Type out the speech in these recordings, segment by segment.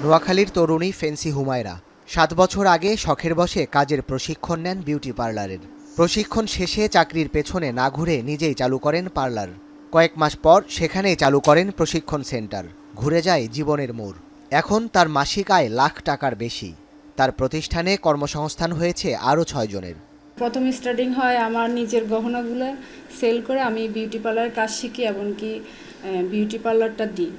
নোয়াখালীর তরুণী ফেন্সি হুমায়রা ৭ বছর আগে শখের বশে কাজের প্রশিক্ষণ নেন বিউটি পার্লারের। প্রশিক্ষণ শেষে চাকরির পেছনে না ঘুরে নিজেই চালু করেন পার্লার। কয়েক মাস পর সেখানেই চালু করেন প্রশিক্ষণ সেন্টার। ঘুরে যায় জীবনের মোড়। এখন তার মাসিক আয় লাখ টাকার বেশি। তার প্রতিষ্ঠানে কর্মসংস্থান হয়েছে আরও ৬ জনের। প্রথম স্টার্টিং হয় আমার নিজের গহনাগুলো সেল করে আমি বিউটি পার্লারের কাজ শিখি, এমনকি বিউটি পার্লারটা দিই।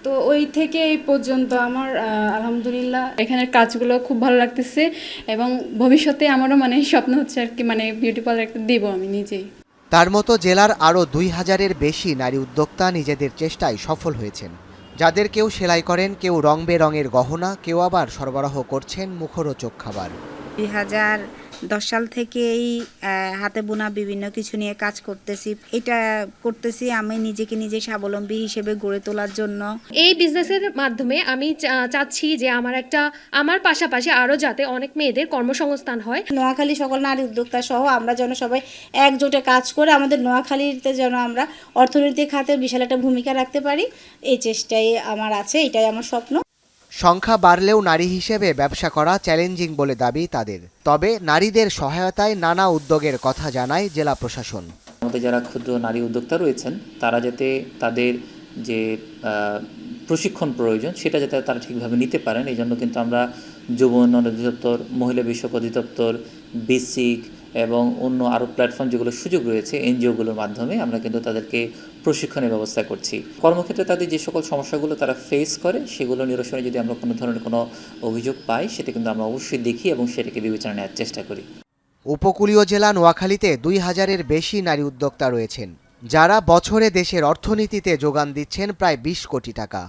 তো ওই থেকে এই পর্যন্ত আমার আলহামদুলিল্লাহ এখানের কাজগুলো খুব ভালো লাগতেছে এবং ভবিষ্যতে আমারও স্বপ্ন হচ্ছে আর কি বিউটি পার্লার একটা দেবো আমি নিজেই। তার মতো জেলার আরও ২,০০০-এর বেশি নারী উদ্যোক্তা নিজেদের চেষ্টায় সফল হয়েছেন। যাদের কেউ সেলাই করেন, কেউ রং বেরঙের গহনা, কেউ আবার সরবরাহ করছেন মুখরোচক খাবার। 2010 সাল থেকেই হাতে বোনা বিভিন্ন কিছু নিয়ে কাজ করতেছি। এটা করতেছি আমি নিজেকে নিজে স্বাবলম্বী হিসেবে গড়ে তোলার জন্য। এই বিজনেসের মাধ্যমে আমি চাচ্ছি যে আমার পাশাপাশি আরও যাতে অনেক মেয়েদের কর্মসংস্থান হয়। নোয়াখালী সকল নারী উদ্যোক্তা সহ আমরা যেন সবাই একজোটে কাজ করে আমাদের নোয়াখালীতে যেন আমরা অর্থনৈতিক খাতে বিশাল একটা ভূমিকা রাখতে পারি, এই চেষ্টাই আমার আছে, এটাই আমার স্বপ্ন। সংখ্যা বাড়লেও নারী হিসেবে ব্যবসা করা চ্যালেঞ্জিং বলে দাবি তাদের। তবে নারীদের সহায়তায় নানা উদ্যোগের কথা জানায় জেলা প্রশাসন। আমাদের যারা ক্ষুদ্র নারী উদ্যোক্তা রয়েছেন তারা যাতে তাদের যে প্রশিক্ষণ প্রয়োজন সেটা যাতে তারা ঠিকভাবে নিতে পারেন, এই জন্য কিন্তু আমরা যুব উন্নয়ন অধিদপ্তর, মহিলা বিষয়ক অধিদপ্তর, বেসিক এবং অন্য আরও প্ল্যাটফর্ম যেগুলো সুযোগ রয়েছে এনজিওগুলোর মাধ্যমে আমরা কিন্তু তাদেরকে প্রশিক্ষণের ব্যবস্থা করছি। কর্মক্ষেত্রে তাদের যে সকল সমস্যাগুলো তারা ফেস করে সেগুলো নিরসনে যদি আমরা কোনো ধরনের কোনো অভিযোগ পাই সেটা কিন্তু আমরা অবশ্যই দেখি এবং সেটাকে বিবেচনা নেওয়ার চেষ্টা করি। উপকূলীয় জেলা নোয়াখালীতে ২,০০০-এর বেশি নারী উদ্যোক্তা রয়েছেন, যারা বছরে দেশের অর্থনীতিতে যোগান দিচ্ছেন প্রায় ২০ কোটি টাকা।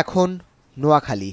এখন নোয়াখালী।